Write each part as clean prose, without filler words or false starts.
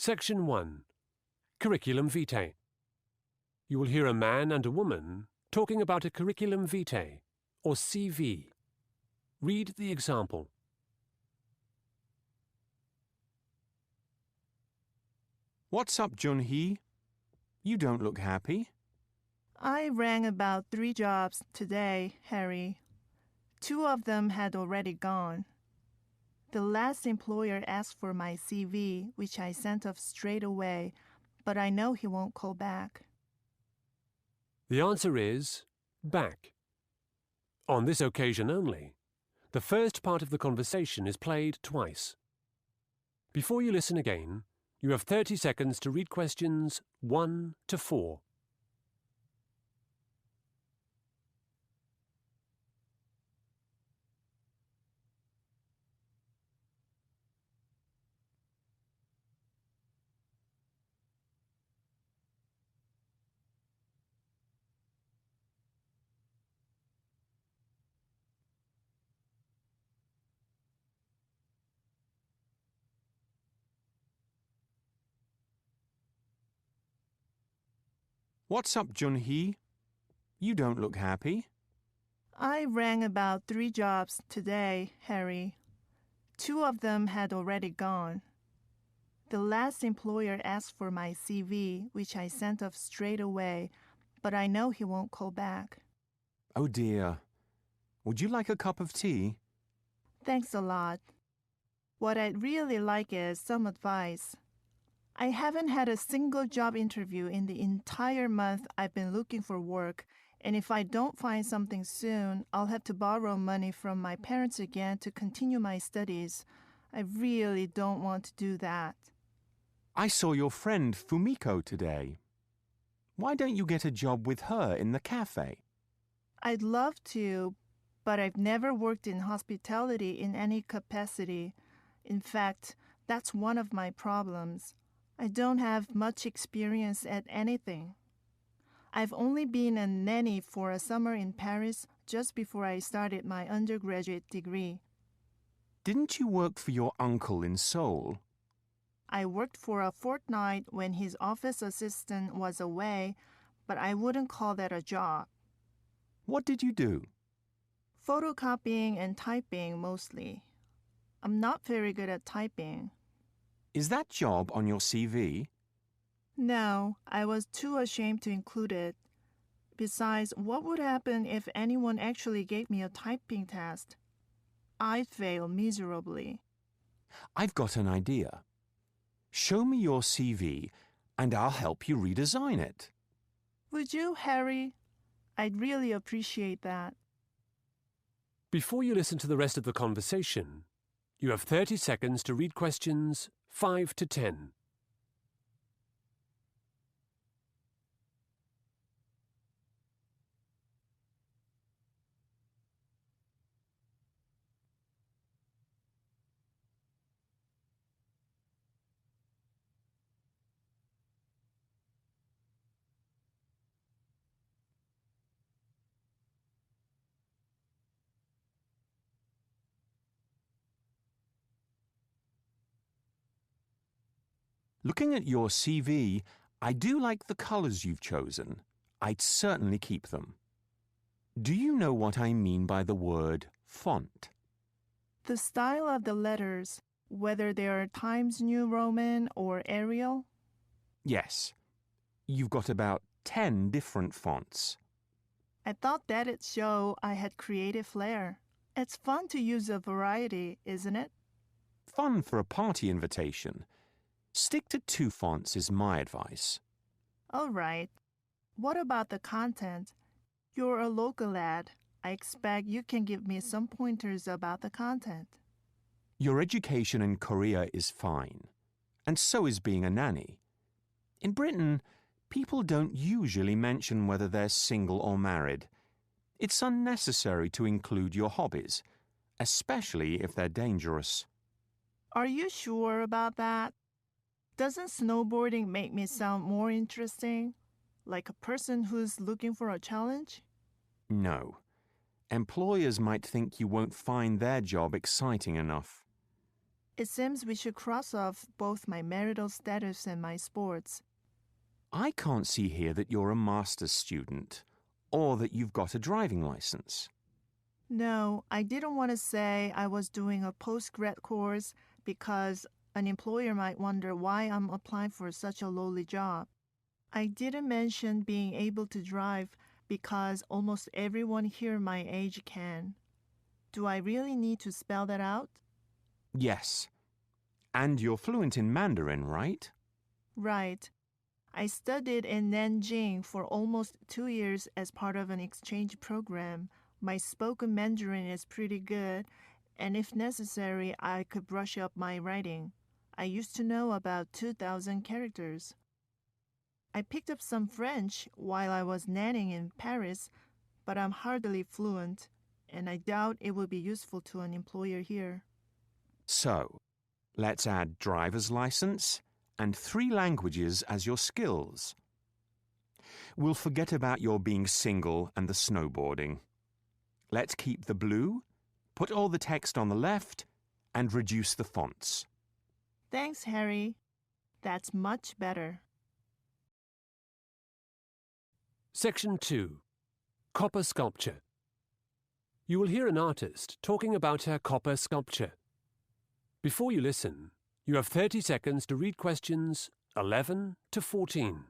Section 1. Curriculum vitae. You will hear a man and a woman talking about a curriculum vitae, or CV. Read the example. What's up, Jun-hee? You don't look happy. I rang about 3 jobs today, Harry. 2 of them had already gone. The last employer asked for my CV, which I sent off straight away, but I know he won't call back. The answer is back. On this occasion only, the first part of the conversation is played twice. Before you listen again, you have 30 seconds to read questions 1 to 4. What's up, Jun-hee? You don't look happy. I rang about 3 jobs today, Harry. 2 of them had already gone. The last employer asked for my CV, which I sent off straight away, but I know he won't call back. Oh dear. Would you like a cup of tea? Thanks a lot. What I'd really like is some advice. I haven't had a single job interview in the entire month I've been looking for work, and if I don't find something soon, I'll have to borrow money from my parents again to continue my studies. I really don't want to do that. I saw your friend Fumiko today. Why don't you get a job with her in the cafe? I'd love to, but I've never worked in hospitality in any capacity. In fact, that's one of my problems. I don't have much experience at anything. I've only been a nanny for a summer in Paris just before I started my undergraduate degree. Didn't you work for your uncle in Seoul? I worked for a fortnight when his office assistant was away, but I wouldn't call that a job. What did you do? Photocopying and typing mostly. I'm not very good at typing. Is that job on your CV? No, I was too ashamed to include it. Besides, what would happen if anyone actually gave me a typing test? I'd fail miserably. I've got an idea. Show me your CV and I'll help you redesign it. Would you, Harry? I'd really appreciate that. Before you listen to the rest of the conversation, you have 30 seconds to read questions 5 to 10. Looking at your CV, I do like the colors you've chosen. I'd certainly keep them. Do you know what I mean by the word font? The style of the letters, whether they are Times New Roman or Arial? Yes. You've got about 10 different fonts. I thought that'd show I had creative flair. It's fun to use a variety, isn't it? Fun for a party invitation. Stick to 2 fonts is my advice. All right. What about the content? You're a local lad. I expect you can give me some pointers about the content. Your education in Korea is fine, and so is being a nanny. In Britain, people don't usually mention whether they're single or married. It's unnecessary to include your hobbies, especially if they're dangerous. Are you sure about that? Doesn't snowboarding make me sound more interesting? Like a person who's looking for a challenge? No. Employers might think you won't find their job exciting enough. It seems we should cross off both my marital status and my sports. I can't see here that you're a master's student or that you've got a driving license. No, I didn't want to say I was doing a postgrad course because an employer might wonder why I'm applying for such a lowly job. I didn't mention being able to drive because almost everyone here my age can. Do I really need to spell that out? Yes. And you're fluent in Mandarin, right? Right. I studied in Nanjing for almost 2 years as part of an exchange program. My spoken Mandarin is pretty good, and if necessary, I could brush up my writing. I used to know about 2,000 characters. I picked up some French while I was nannying in Paris, but I'm hardly fluent, and I doubt it will be useful to an employer here. So, let's add driver's license and 3 languages as your skills. We'll forget about your being single and the snowboarding. Let's keep the blue, put all the text on the left, and reduce the fonts. Thanks, Harry. That's much better. Section 2. Copper Sculpture. You will hear an artist talking about her copper sculpture. Before you listen, you have 30 seconds to read questions 11 to 14.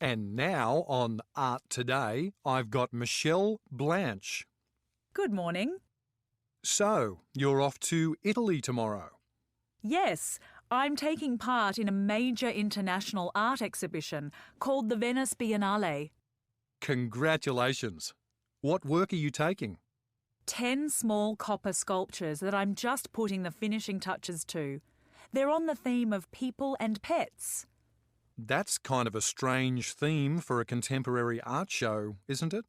And now on Art Today, I've got Michelle Blanche. Good morning. So, you're off to Italy tomorrow? Yes, I'm taking part in a major international art exhibition called the Venice Biennale. Congratulations. What work are you taking? 10 small copper sculptures that I'm just putting the finishing touches to. They're on the theme of people and pets. That's kind of a strange theme for a contemporary art show, isn't it?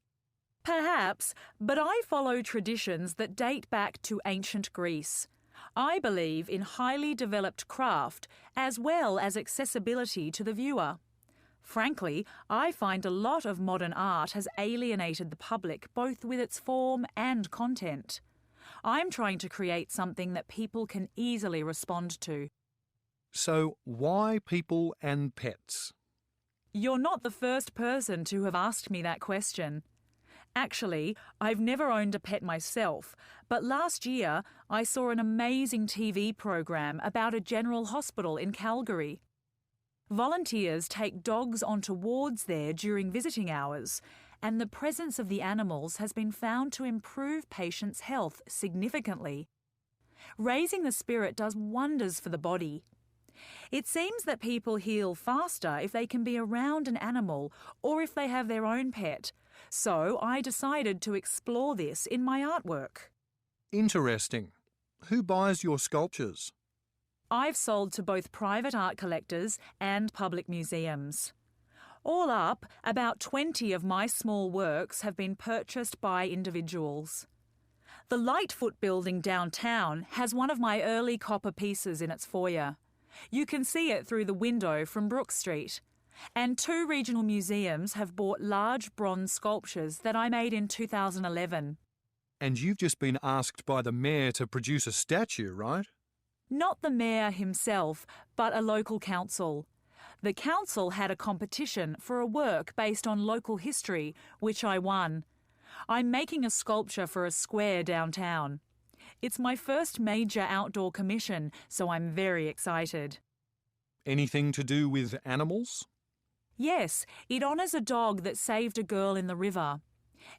Perhaps, but I follow traditions that date back to ancient Greece. I believe in highly developed craft as well as accessibility to the viewer. Frankly, I find a lot of modern art has alienated the public both with its form and content. I'm trying to create something that people can easily respond to. So, why people and pets? You're not the first person to have asked me that question. Actually, I've never owned a pet myself, but last year I saw an amazing TV program about a general hospital in Calgary. Volunteers take dogs onto wards there during visiting hours, and the presence of the animals has been found to improve patients' health significantly. Raising the spirit does wonders for the body. It seems that people heal faster if they can be around an animal or if they have their own pet, so I decided to explore this in my artwork. Interesting. Who buys your sculptures? I've sold to both private art collectors and public museums. All up, about 20 of my small works have been purchased by individuals. The Lightfoot building downtown has one of my early copper pieces in its foyer. You can see it through the window from Brook Street. And 2 regional museums have bought large bronze sculptures that I made in 2011. And you've just been asked by the mayor to produce a statue, right? Not the mayor himself, but a local council. The council had a competition for a work based on local history, which I won. I'm making a sculpture for a square downtown. It's my first major outdoor commission, so I'm very excited. Anything to do with animals? Yes, it honours a dog that saved a girl in the river.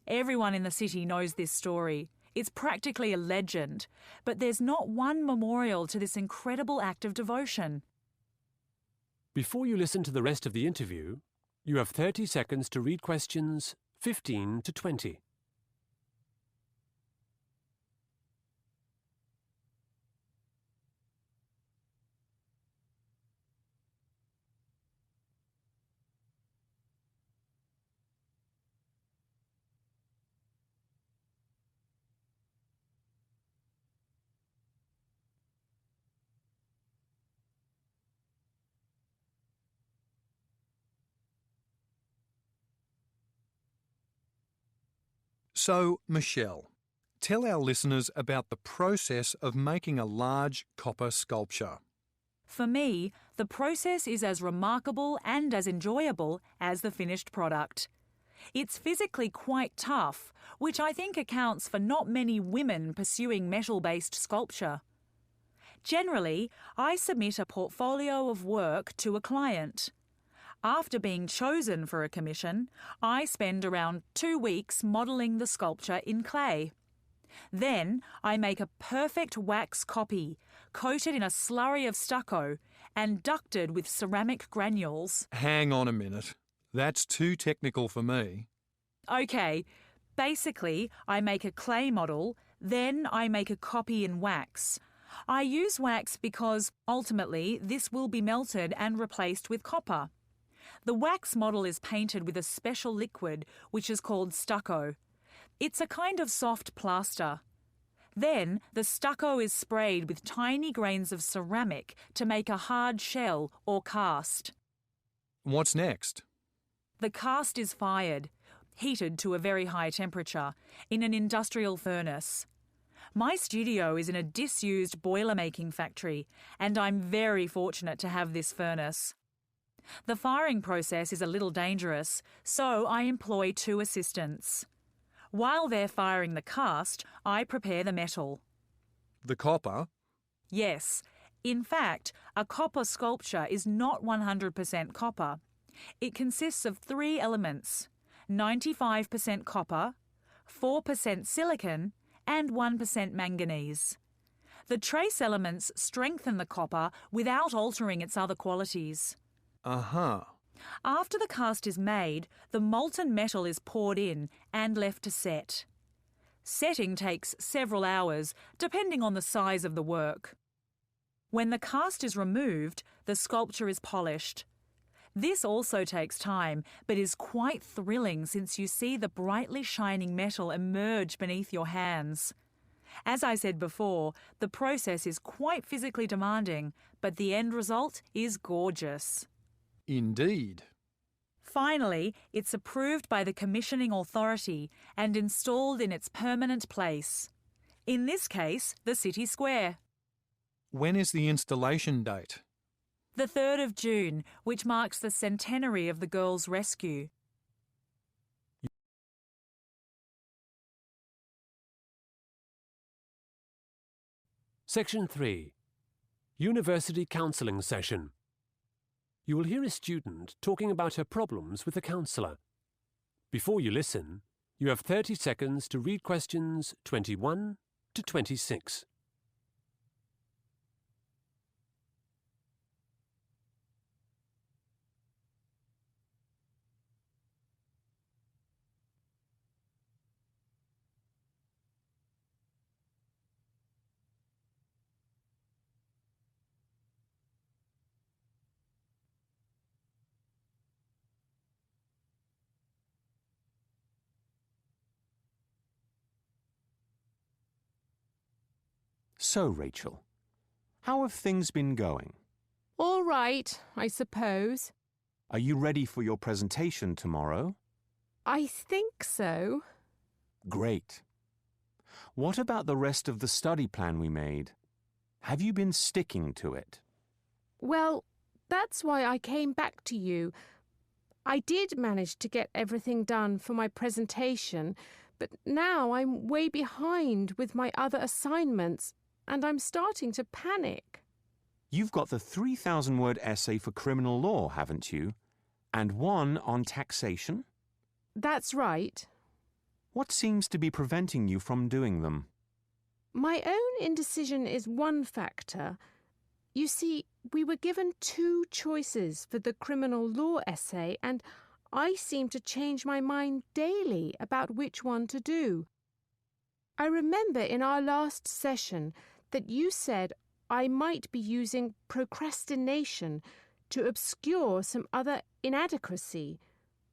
Everyone in the city knows this story. It's practically a legend, but there's not one memorial to this incredible act of devotion. Before you listen to the rest of the interview, you have 30 seconds to read questions 15 to 20. So, Michelle, tell our listeners about the process of making a large copper sculpture. For me, the process is as remarkable and as enjoyable as the finished product. It's physically quite tough, which I think accounts for not many women pursuing metal-based sculpture. Generally, I submit a portfolio of work to a client. After being chosen for a commission, I spend around 2 weeks modelling the sculpture in clay. Then I make a perfect wax copy, coated in a slurry of stucco and ducted with ceramic granules. Hang on a minute. That's too technical for me. Okay, basically I make a clay model, then I make a copy in wax. I use wax because, ultimately, this will be melted and replaced with copper. The wax model is painted with a special liquid which is called stucco. It's a kind of soft plaster. Then the stucco is sprayed with tiny grains of ceramic to make a hard shell or cast. What's next? The cast is fired, heated to a very high temperature, in an industrial furnace. My studio is in a disused boiler-making factory, and I'm very fortunate to have this furnace. The firing process is a little dangerous, so I employ 2 assistants. While they're firing the cast, I prepare the metal. The copper? Yes. In fact, a copper sculpture is not 100% copper. It consists of 3 elements: 95% copper, 4% silicon, and 1% manganese. The trace elements strengthen the copper without altering its other qualities. Uh-huh. After the cast is made, the molten metal is poured in and left to set. Setting takes several hours, depending on the size of the work. When the cast is removed, the sculpture is polished. This also takes time, but is quite thrilling since you see the brightly shining metal emerge beneath your hands. As I said before, the process is quite physically demanding, but the end result is gorgeous. Indeed. Finally, it's approved by the commissioning authority and installed in its permanent place. In this case, the city square. When is the installation date? The 3rd of June, which marks the centenary of the girls' rescue. Section 3. University Counselling Session. You will hear a student talking about her problems with a counsellor. Before you listen, you have 30 seconds to read questions 21 to 26. So, Rachel, how have things been going? All right, I suppose. Are you ready for your presentation tomorrow? I think so. Great. What about the rest of the study plan we made? Have you been sticking to it? Well, that's why I came back to you. I did manage to get everything done for my presentation, but now I'm way behind with my other assignments, and I'm starting to panic. You've got the 3,000-word essay for criminal law, haven't you? And one on taxation? That's right. What seems to be preventing you from doing them? My own indecision is one factor. You see, we were given 2 choices for the criminal law essay, and I seem to change my mind daily about which one to do. I remember in our last session that you said I might be using procrastination to obscure some other inadequacy,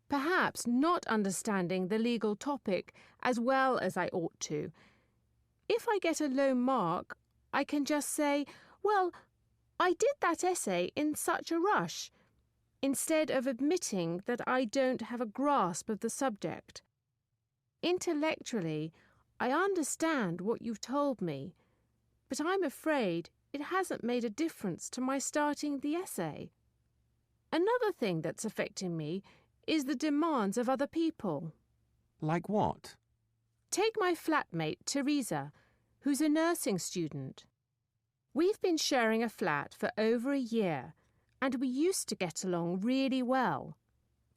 perhaps not understanding the legal topic as well as I ought to. If I get a low mark, I can just say, well, I did that essay in such a rush, instead of admitting that I don't have a grasp of the subject. Intellectually, I understand what you've told me, but I'm afraid it hasn't made a difference to my starting the essay. Another thing that's affecting me is the demands of other people. Like what? Take my flatmate, Teresa, who's a nursing student. We've been sharing a flat for over a year, and we used to get along really well.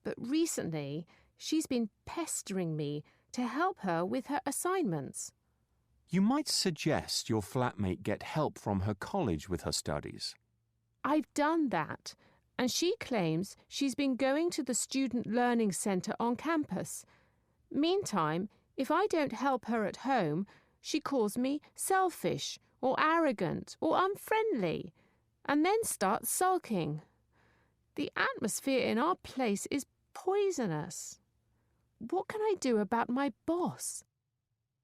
But recently, she's been pestering me to help her with her assignments. You might suggest your flatmate get help from her college with her studies. I've done that, and she claims she's been going to the Student Learning Centre on campus. Meantime, if I don't help her at home, she calls me selfish or arrogant or unfriendly, and then starts sulking. The atmosphere in our place is poisonous. What can I do about my boss?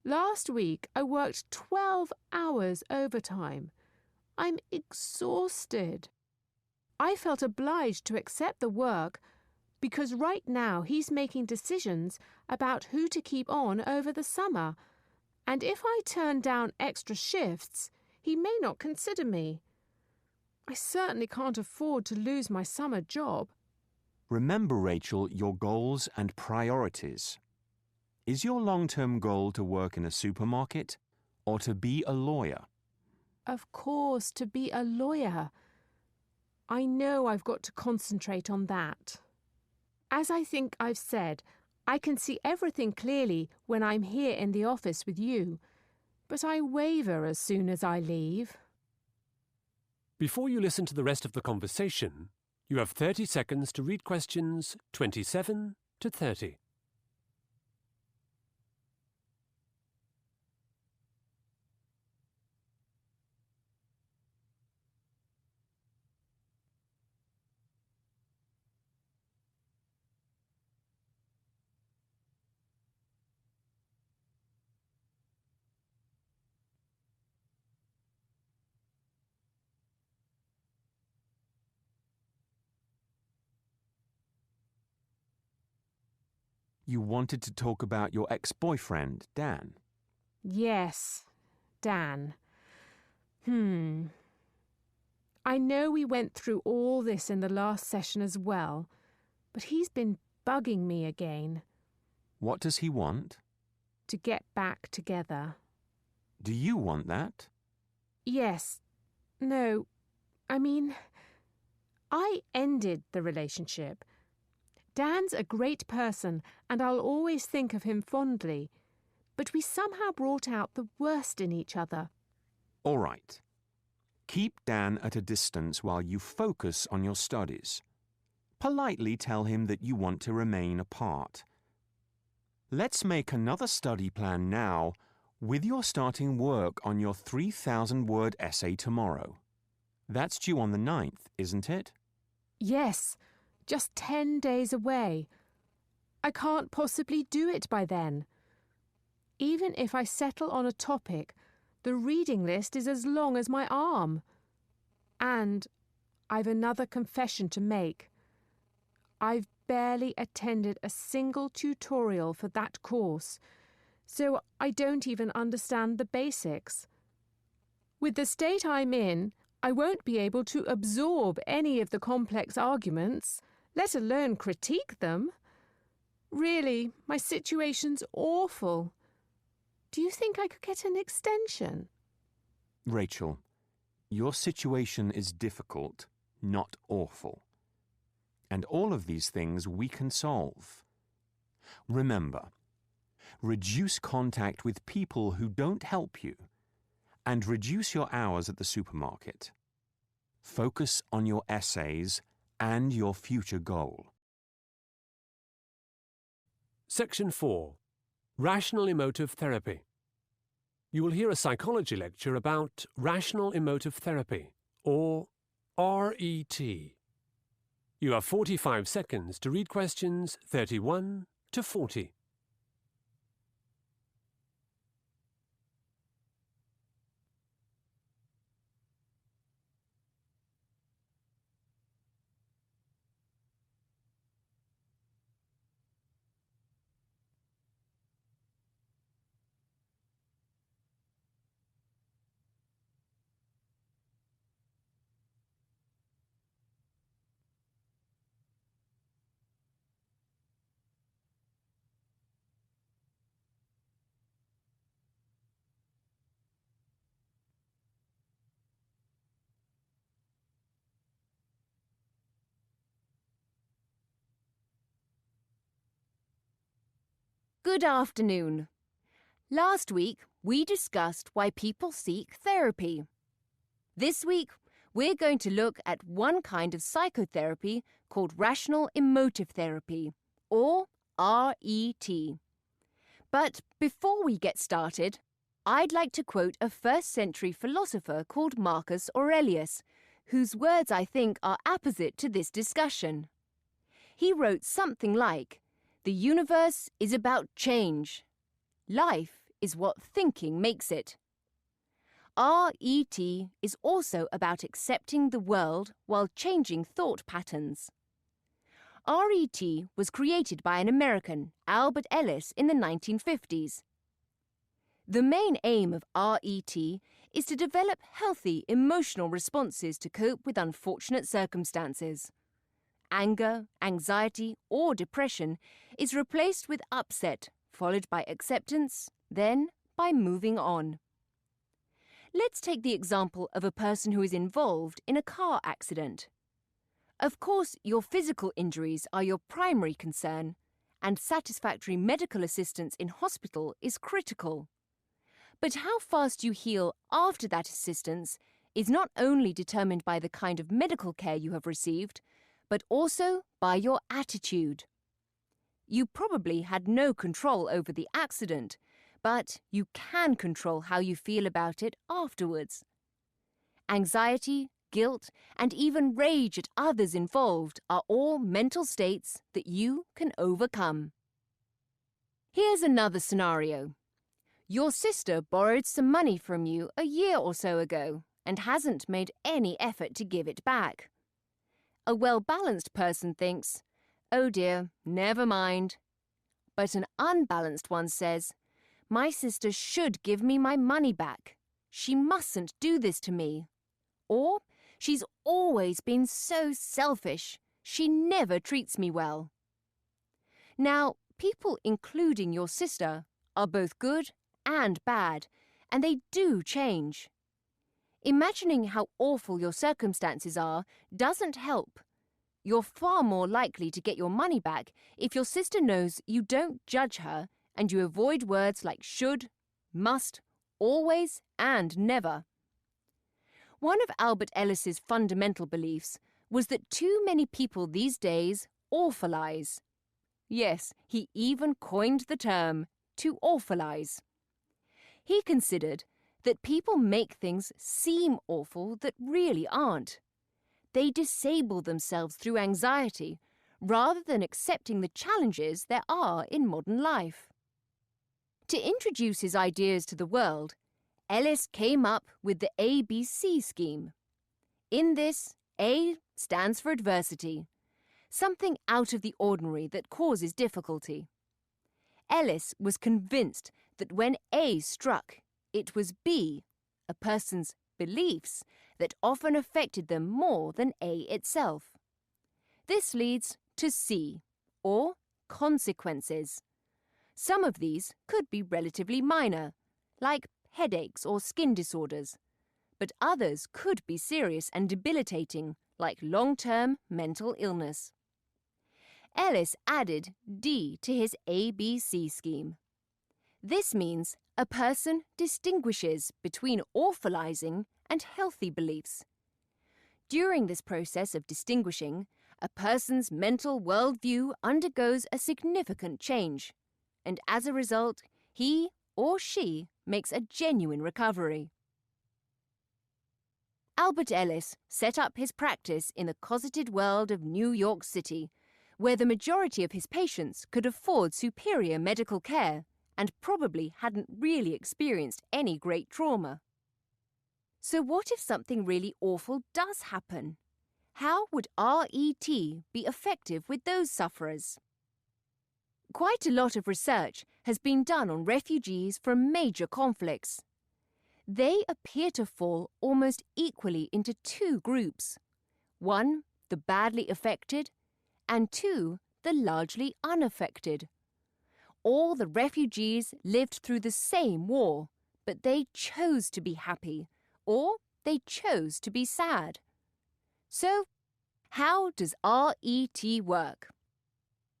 Last week I worked 12 hours overtime. I'm exhausted. I felt obliged to accept the work because right now he's making decisions about who to keep on over the summer, and if I turn down extra shifts, he may not consider me. I certainly can't afford to lose my summer job. Remember, Rachel, your goals and priorities. Is your long-term goal to work in a supermarket or to be a lawyer? Of course, to be a lawyer. I know I've got to concentrate on that. As I think I've said, I can see everything clearly when I'm here in the office with you, but I waver as soon as I leave. Before you listen to the rest of the conversation, you have 30 seconds to read questions 27 to 30. You wanted to talk about your ex-boyfriend, Dan. Yes, Dan. I know we went through all this in the last session as well, but he's been bugging me again. What does he want? To get back together. Do you want that? Yes. No. I mean, I ended the relationship. Dan's a great person, and I'll always think of him fondly. But we somehow brought out the worst in each other. All right. Keep Dan at a distance while you focus on your studies. Politely tell him that you want to remain apart. Let's make another study plan now with your starting work on your 3,000-word essay tomorrow. That's due on the 9th, isn't it? Yes, just 10 days away. I can't possibly do it by then. Even if I settle on a topic, the reading list is as long as my arm. And I've another confession to make. I've barely attended a single tutorial for that course, so I don't even understand the basics. With the state I'm in, I won't be able to absorb any of the complex arguments, let alone critique them. Really, my situation's awful. Do you think I could get an extension? Rachel, your situation is difficult, not awful. And all of these things we can solve. Remember, reduce contact with people who don't help you, and reduce your hours at the supermarket. Focus on your essays and your future goal. Section 4. Rational Emotive Therapy. You will hear a psychology lecture about rational emotive therapy, or RET. You have 45 seconds to read questions 31 to 40. Good afternoon. Last week, we discussed why people seek therapy. This week, we're going to look at one kind of psychotherapy called rational emotive therapy, or RET. But before we get started, I'd like to quote a first-century philosopher called Marcus Aurelius, whose words I think are apposite to this discussion. He wrote something like, "The universe is about change. Life is what thinking makes it." RET is also about accepting the world while changing thought patterns. RET was created by an American, Albert Ellis, in the 1950s. The main aim of RET is to develop healthy emotional responses to cope with unfortunate circumstances. Anger, anxiety, or depression is replaced with upset, followed by acceptance, then by moving on. Let's take the example of a person who is involved in a car accident. Of course, your physical injuries are your primary concern, and satisfactory medical assistance in hospital is critical. But how fast you heal after that assistance is not only determined by the kind of medical care you have received, but also by your attitude. You probably had no control over the accident, but you can control how you feel about it afterwards. Anxiety, guilt, and even rage at others involved are all mental states that you can overcome. Here's another scenario. Your sister borrowed some money from you a year or so ago and hasn't made any effort to give it back. A well-balanced person thinks, "Oh dear, never mind." But an unbalanced one says, "My sister should give me my money back. She mustn't do this to me." Or, "She's always been so selfish. She never treats me well." Now, people, including your sister, are both good and bad, and they do change. Imagining how awful your circumstances are doesn't help. You're far more likely to get your money back if your sister knows you don't judge her and you avoid words like should, must, always, and never. One of Albert Ellis's fundamental beliefs was that too many people these days awfulize. Yes, he even coined the term, to awfulize. He considered that people make things seem awful that really aren't. They disable themselves through anxiety rather than accepting the challenges there are in modern life. To introduce his ideas to the world, Ellis came up with the ABC scheme. In this, A stands for adversity, something out of the ordinary that causes difficulty. Ellis was convinced that when A struck, it was B, a person's beliefs, that often affected them more than A itself. This leads to C, or consequences. Some of these could be relatively minor, like headaches or skin disorders, but others could be serious and debilitating, like long-term mental illness. Ellis added D to his ABC scheme. This means a person distinguishes between awfulizing and healthy beliefs. During this process of distinguishing, a person's mental worldview undergoes a significant change, and as a result, he or she makes a genuine recovery. Albert Ellis set up his practice in the cosseted world of New York City, where the majority of his patients could afford superior medical care and probably hadn't really experienced any great trauma. So what if something really awful does happen? How would RET be effective with those sufferers? Quite a lot of research has been done on refugees from major conflicts. They appear to fall almost equally into two groups. One, the badly affected, and two, the largely unaffected. All the refugees lived through the same war, but they chose to be happy, or they chose to be sad. So, how does RET work?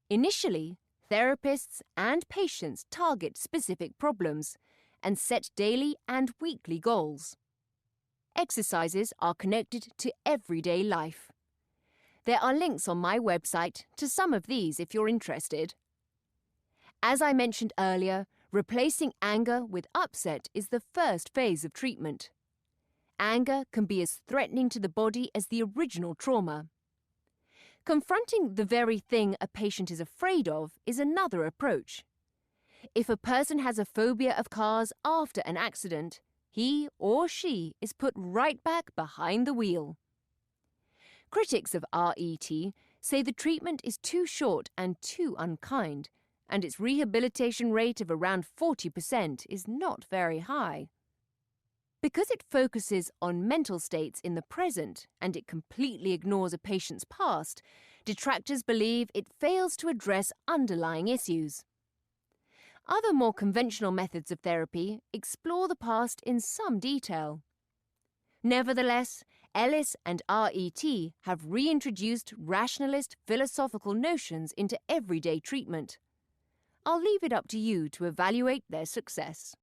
Initially, Therapists and patients target specific problems and set daily and weekly goals. Exercises are connected to everyday life. There are links on my website to some of these if you're interested. As I mentioned earlier, replacing anger with upset is the first phase of treatment. Anger can be as threatening to the body as the original trauma. Confronting the very thing a patient is afraid of is another approach. If a person has a phobia of cars after an accident, he or she is put right back behind the wheel. Critics of RET say the treatment is too short and too unkind, and its rehabilitation rate of around 40% is not very high. Because it focuses on mental states in the present and it completely ignores a patient's past, detractors believe it fails to address underlying issues. Other more conventional methods of therapy explore the past in some detail. Nevertheless, Ellis and RET have reintroduced rationalist philosophical notions into everyday treatment. I'll leave it up to you to evaluate their success.